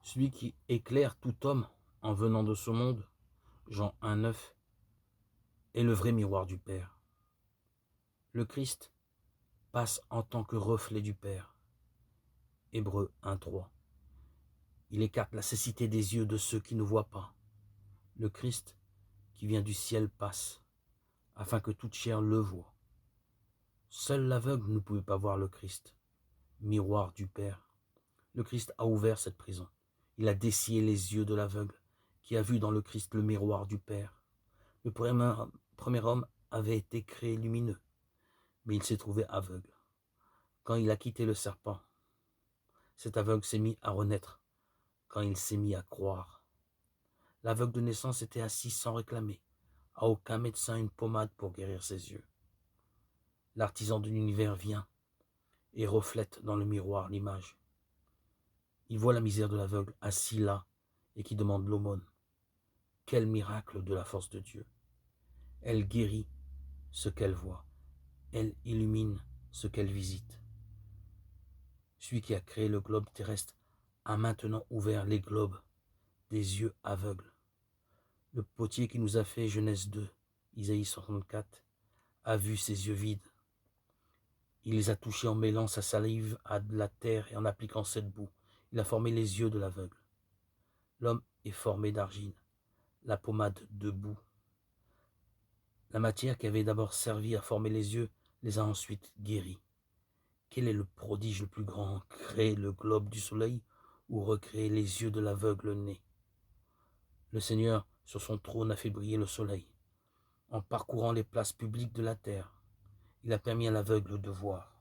Celui qui éclaire tout homme en venant de ce monde, Jean 1,9, est le vrai miroir du Père. Le Christ passe en tant que reflet du Père. Hébreux 1,3. Il écarte la cécité des yeux de ceux qui ne voient pas. Le Christ qui vient du ciel passe, afin que toute chair le voie. Seul l'aveugle ne pouvait pas voir le Christ, miroir du Père. Le Christ a ouvert cette prison. Il a dessillé les yeux de l'aveugle, qui a vu dans le Christ le miroir du Père. Le premier homme avait été créé lumineux, mais il s'est trouvé aveugle. Quand il a quitté le serpent, cet aveugle s'est mis à renaître, quand il s'est mis à croire. L'aveugle de naissance était assis sans réclamer, à aucun médecin une pommade pour guérir ses yeux. L'artisan de l'univers vient et reflète dans le miroir l'image. Il voit la misère de l'aveugle assis là et qui demande l'aumône. Quel miracle de la force de Dieu! Elle guérit ce qu'elle voit, elle illumine ce qu'elle visite. Celui qui a créé le globe terrestre a maintenant ouvert les globes des yeux aveugles. Le potier qui nous a fait Genèse 2, Isaïe 64, a vu ses yeux vides. Il les a touchés en mêlant sa salive à de la terre et en appliquant cette boue. Il a formé les yeux de l'aveugle. L'homme est formé d'argile, la pommade de boue. La matière qui avait d'abord servi à former les yeux les a ensuite guéris. Quel est le prodige le plus grand? Créer le globe du soleil ou recréer les yeux de l'aveugle né? Le Seigneur, sur son trône, a fait briller le soleil. En parcourant les places publiques de la terre, il a permis à l'aveugle de voir.